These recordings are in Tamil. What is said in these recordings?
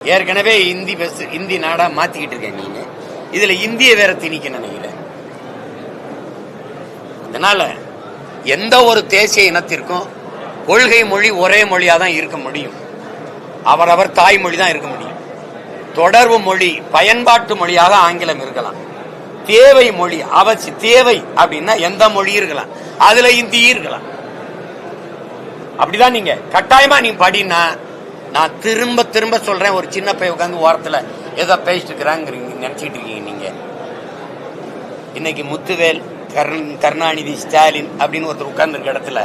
ஏற்கனவே இந்தி நாடா மாத்திக்கிட்டு இருக்கேன். நீங்க இதுல இந்திய வேற திணிக்க நினைக்கிறேன். அதனால எந்த ஒரு தேசிய இனத்திற்கும் கொள்கை மொழி ஒரே மொழியா தான் இருக்க முடியும். அவரவர் தாய்மொழி தான் இருக்க முடியும். தொடர்பு மொழி பயன்பாட்டு மொழியாக ஆங்கிலம் இருக்கலாம். தேவை மொழி அவசியம் தேவை அப்படின்னா எந்த மொழி இருக்கலாம், அதுல இந்தி இருக்கலாம். அப்படிதான் நீங்க கட்டாயமா நீ படினா, நான் திரும்ப திரும்ப சொல்றேன், ஒரு சின்ன பையன் உட்காந்து ஓரத்துல ஏதோ பேசிட்டு இருக்கிறாங்கிறீங்க நினைச்சிட்டு இருக்கீங்க. நீங்க இன்னைக்கு முத்துவேல், கருணாநிதி, ஸ்டாலின் அப்படின்னு ஒருத்தர் உட்கார்ந்து இருக்க இடத்துல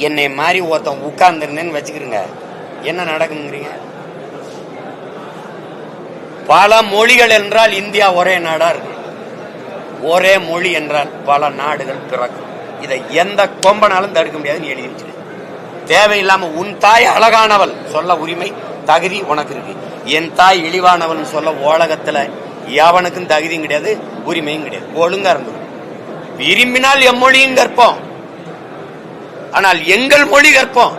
என்னை மாதிரி ஒருத்தன் உட்கார்ந்து இருந்தேன்னு வச்சுக்கிறீங்க, என்ன நடக்குங்கிறீங்க? பல மொழிகள் என்றால் இந்தியா ஒரே நாடா இருக்கு. ஒரே மொழி என்றால் பல நாடுகள் பிறக்கும். இதை எந்த கொம்பனாலும் தடுக்க முடியாதுன்னு எழுதி வச்சிரு. தேவையில்லாம உன் தாய் அழகானவள் சொல்ல உரிமை தகுதி உனக்கு இருக்கு. என் தாய் இழிவானவள் சொல்ல உலகத்துல எவனுக்கும் தகுதியும் கிடையாது, உரிமையும் கிடையாது. ஒழுங்கா இருந்தது. விரும்பினால் எம்மொழியும் கற்போம், ஆனால் எங்கள் மொழி கற்போம்.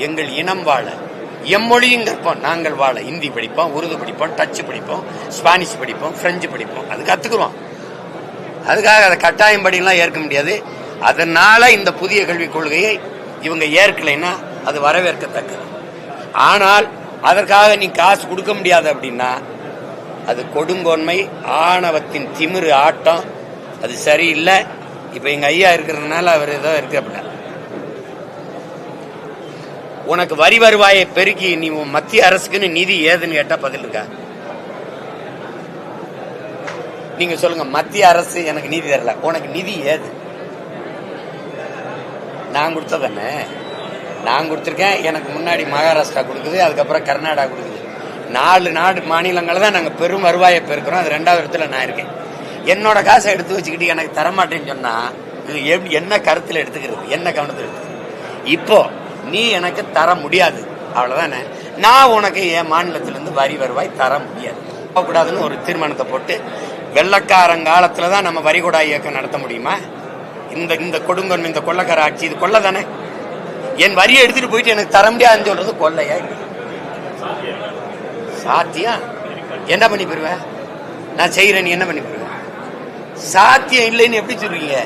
எங்கள் இனம் வாழ எம்மொழியும் கற்போம். நாங்கள் வாழ இந்தி படிப்போம், உருது படிப்போம், டச்சு படிப்போம், ஸ்பானிஷ் படிப்போம், பிரெஞ்சு படிப்போம். அது கத்துக்கிறோம். அதுக்காக அதை கட்டாயம் படிலாம் ஏற்க முடியாது. அதனால இந்த புதிய கல்விக் கொள்கையை இவங்க ஏற்கலைன்னா அது வரவேற்கத்தக்கது. ஆனால் அதற்காக நீ காசு கொடுக்க முடியாது அப்படின்னா அது கொடுங்கோன்மை, ஆணவத்தின் திமிரு ஆட்டம். அது சரியில்லை. இப்ப எங்க ஐயா இருக்கிறதுனால அவர் ஏதோ இருக்கு. அப்படின்னா உனக்கு வரி வருவாயை பெருக்கி நீ மத்திய அரசுக்குன்னு நிதி ஏதுன்னு கேட்டா பதில் இருக்கா? நீங்க சொல்லுங்க, மத்திய அரசு எனக்கு நிதி தரல, உனக்கு நிதி ஏது? நான் கொடுத்ததானே, நான் கொடுத்துருக்கேன். எனக்கு முன்னாடி மகாராஷ்டிரா கொடுக்குது, அதுக்கப்புறம் கர்நாடகா கொடுக்குது. 4 மாநிலங்களை தான் நாங்கள் பெரும் வருவாயை பெருக்கிறோம். அது 2வது இடத்துல நான் இருக்கேன். என்னோட காசை எடுத்து வச்சுக்கிட்டு எனக்கு தரமாட்டேன்னு சொன்னா இது என்ன கருத்தில் எடுத்துக்கிறது, என்ன கவனத்தில் எடுத்துக்கிறது? இப்போ நீ எனக்கு தர முடியாது, அவ்வளவுதானே. நான் உனக்கு என் மாநிலத்திலிருந்து வரி வருவாய் தர முடியாது கூடாதுன்னு ஒரு தீர்மானத்தை போட்டு, வெள்ளக்காரங்காலத்துலதான் நம்ம வரிகொடா இயக்கம் நடத்த முடியுமா? இந்த கொடுங்கொன்மை, இந்த கொள்ளக்கார ஆட்சி, இது கொள்ள தானே. என் வரியை எடுத்துட்டு போயிட்டு எனக்கு தர முடியாதுன்னு சொல்றது கொள்ளையா? சாத்தியம் என்ன பண்ணி போயிருவேன்? நான் செய்யறேன், நீ என்ன பண்ணி போயிருவேன்? சாத்தியம் இல்லைன்னு எப்படி சொல்றீங்க?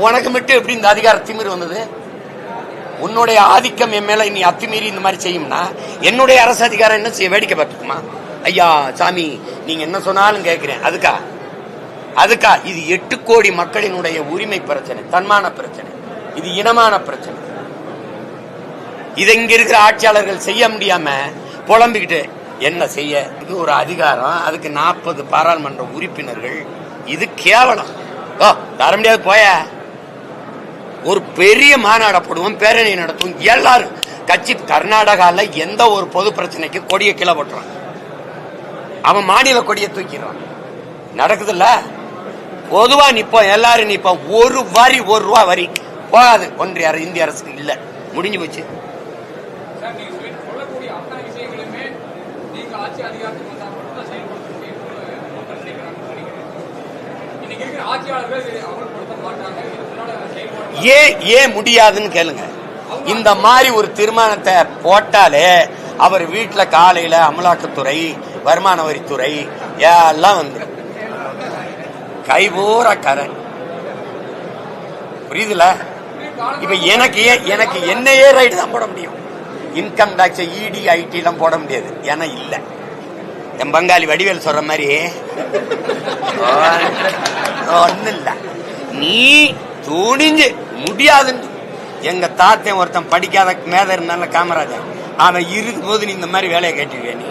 உனக்கு மட்டும் எப்படி இந்த அதிகார திமிரு வந்தது? உன்னுடைய ஆதிக்கம் என் மேல நீ அத்துமீறி இந்த மாதிரி செய்யும்னா என்னுடைய அரசு அதிகாரம் என்ன செய்ய? வேடிக்கை பார்த்துக்குமா? ஐயா சாமி நீங்க என்ன சொன்னாலும் கேட்கிறேன். அதுக்கா இது 8 கோடி மக்களினுடைய உரிமை பிரச்சனை, தன்மான பிரச்சனை, இது இனமான பிரச்சனை. இதை இங்க இருக்கிற ஆட்சியாளர்கள் செய்ய முடியாம புலம்பிக்கிட்டு என்ன செய்ய? இது ஒரு அதிகாரம், அதுக்கு 40 பாராளுமன்ற உறுப்பினர்கள். இது கேவலம். தர முடியாது போய. ஒரு பெரிய மாநாட போடுவோம், பேரணி நடத்துவோம், எல்லாரும் கட்சி. கர்நாடகால எந்த ஒரு பொது பிரச்சனைக்கு கொடியை கீழே போட்டுறான், அவன் மாநில கொடியை தூக்கிடுறான். நடக்குதுல்ல? பொதுவா நிப்போம், எல்லாரும் நிப்போம். ஒரு வரி, ₹1 வரி போகாது ஒன்றிய இந்திய அரசுக்கு. இல்ல, முடிஞ்சு போச்சு. ஏன் முடியாதுன்னு கேளுங்க. இந்த மாதிரி ஒரு தீர்மானத்தை போட்டாலே அவர் வீட்டுல காலையில அமலாக்கத்துறை, வருமான வரித்துறை எல்லாம் வந்துடும். கைபூர கரண். புரியுதுல? இப்ப எனக்கு என்னையே ரைடு தான் போட முடியும். இன்கம் டாக்ஸ், இடி, ஐடி எல்லாம் போட முடியாது. ஏன்னா இல்ல. என் பங்காளி வடிவேல் சொல்ற மாதிரி ஒண்ணு இல்ல. நீ துணிஞ்சு முடியாதுன்னு. எங்க தாத்தன் ஒருத்தன் படிக்காத மேத இருந்தால காமராஜர், அவன் இருக்கும் போது நீ இந்த மாதிரி வேலையை காட்டிருவியா? நீ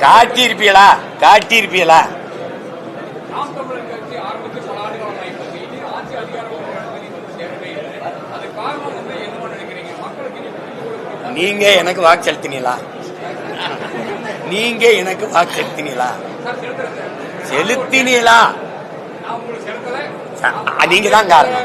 காட்டியிருப்பீங்களா? நீங்க எனக்கு வாக்கு செலுத்தினீங்களா? நீங்க தான் காரணம்.